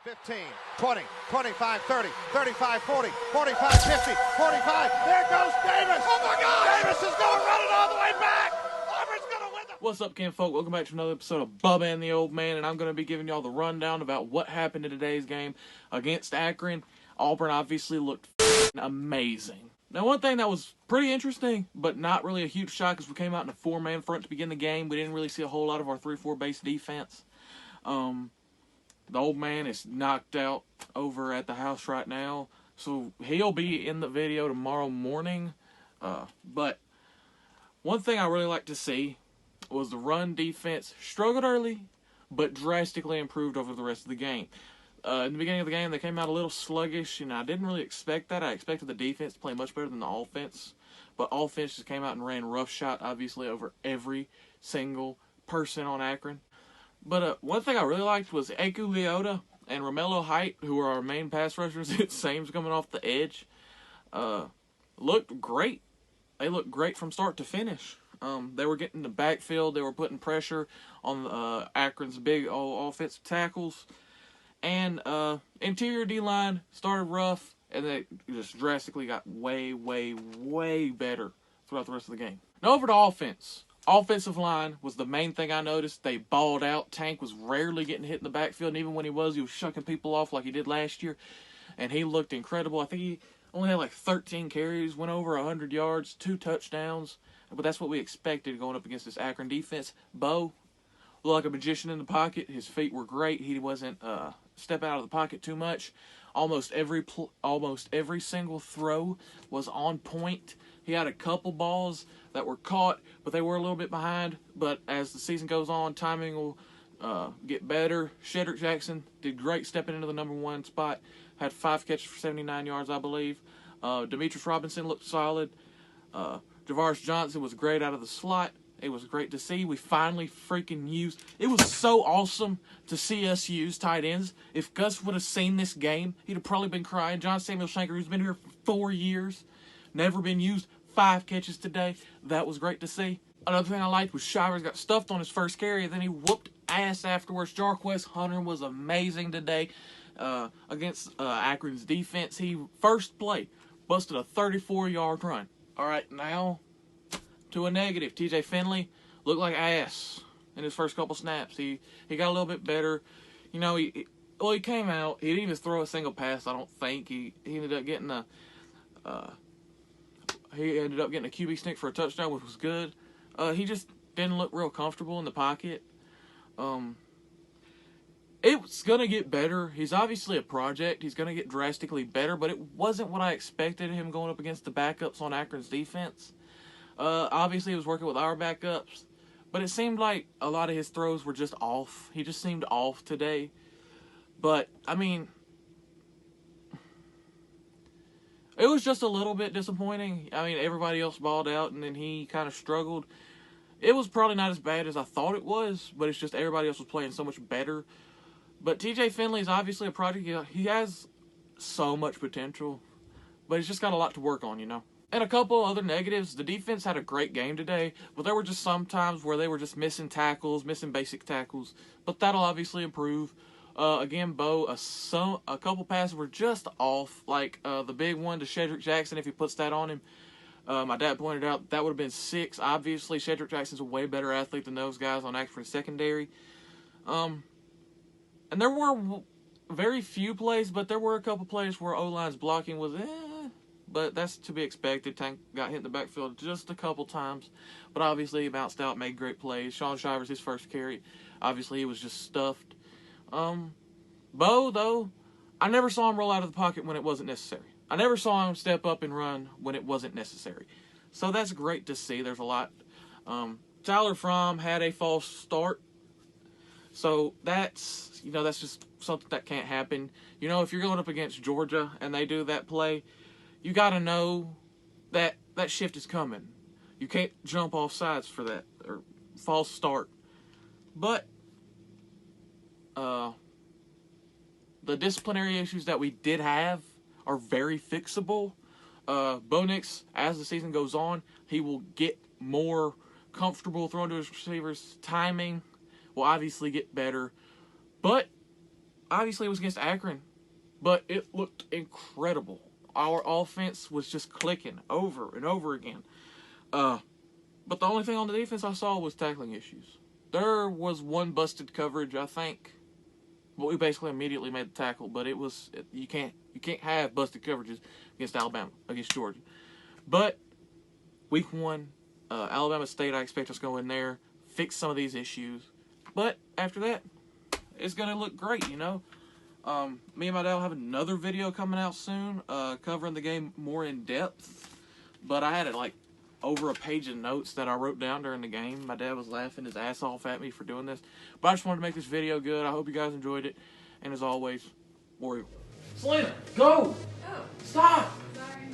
15, 20, 25, 30, 35, 40, 45, 50, 45. There goes Davis. Oh, my God. Davis is going to run it all the way back. Auburn's going to win the... What's up, Ken folk? Welcome back to another episode of Bubba and the Old Man, and I'm going to be giving y'all the rundown about what happened in today's game against Akron. Auburn obviously looked amazing. Now, one thing that was pretty interesting, but not really a huge shock, is we came out in a four-man front to begin the game. We didn't really see a whole lot of our 3-4 base defense. The old man is knocked out over at the house right now, so he'll be in the video tomorrow morning. But one thing I really like to see was the run defense struggled early, but drastically improved over the rest of the game. In the beginning of the game, they came out a little sluggish, and I didn't really expect that. I expected the defense to play much better than the offense, but offense just came out and ran roughshod, obviously, over every single person on Akron. But one thing I really liked was Eku Leota and Romello Height, who are our main pass rushers. It seems coming off the edge. Looked great. They looked great from start to finish. They were getting the backfield. They were putting pressure on Akron's big offensive tackles. And interior D-line started rough, and they just drastically got way, way, way better throughout the rest of the game. Now over to offense. Offensive line was the main thing I noticed. They balled out. Tank was rarely getting hit in the backfield, and even when he was shucking people off like he did last year, and he looked incredible. I think he only had like 13 carries, went over 100 yards, 2 touchdowns, but that's what we expected going up against this Akron defense. Bo looked like a magician in the pocket. His feet were great. He wasn't stepping out of the pocket too much. Almost every single throw was on point. He had a couple balls that were caught, but they were a little bit behind. But as the season goes on, timing will get better. Shedrick Jackson did great stepping into the number 1 spot. Had 5 catches for 79 yards, I believe. Demetrius Robinson looked solid. Javaris Johnson was great out of the slot. It was great to see. We finally freaking used... It was so awesome to see us use tight ends. If Gus would have seen this game, he'd have probably been crying. John Samuel Shanker, who's been here for 4 years, never been used, 5 catches today. That was great to see. Another thing I liked was Shivers got stuffed on his first carry, and then he whooped ass afterwards. Jarquez Hunter was amazing today against Akron's defense. He, first play, busted a 34-yard run. All right, now to a negative. TJ Finley looked like ass in his first couple snaps. He got a little bit better. You know, he came out. He didn't even throw a single pass, I don't think. He ended up getting a QB sneak for a touchdown, which was good. He just didn't look real comfortable in the pocket. It's going to get better. He's obviously a project. He's going to get drastically better, but it wasn't what I expected him going up against the backups on Akron's defense. Obviously, he was working with our backups, but it seemed like a lot of his throws were just off. He just seemed off today. But, I mean, it was just a little bit disappointing. I mean, everybody else balled out, and then he kind of struggled. It was probably not as bad as I thought it was, but it's just everybody else was playing so much better. But TJ Finley is obviously a project. He has so much potential, but he's just got a lot to work on, you know. And a couple other negatives. The defense had a great game today, but there were just some times where they were just missing tackles, missing basic tackles. But that'll obviously improve. Again, Bo, a couple passes were just off. Like the big one to Shedrick Jackson, if he puts that on him. My dad pointed out that would have been 6. Obviously, Shedrick Jackson's a way better athlete than those guys on Akron secondary. And there were very few plays, but there were a couple plays where O-line's blocking was but that's to be expected. Tank got hit in the backfield just a couple times, but obviously he bounced out, made great plays. Sean Shivers, his first carry, obviously he was just stuffed. Bo, though, I never saw him roll out of the pocket when it wasn't necessary. I never saw him step up and run when it wasn't necessary. So that's great to see. There's a lot. Tyler Fromm had a false start. So that's just something that can't happen. You know, if you're going up against Georgia and they do that play, you got to know that that shift is coming. You can't jump off sides for that, or false start. But the disciplinary issues that we did have are very fixable. Bo Nix, as the season goes on, he will get more comfortable throwing to his receivers. Timing will obviously get better. But obviously it was against Akron, but it looked incredible. Our offense was just clicking over and over again. But the only thing on the defense I saw was tackling issues. There was one busted coverage, I think. But we basically immediately made the tackle. But you can't have busted coverages against Alabama, against Georgia. But week 1, Alabama State, I expect us to go in there, fix some of these issues. But after that, it's going to look great, you know. Me and my dad will have another video coming out soon, covering the game more in depth. But I had over a page of notes that I wrote down during the game. My dad was laughing his ass off at me for doing this. But I just wanted to make this video good. I hope you guys enjoyed it. And as always, Warrior. Selena, go! Oh. Stop! Sorry.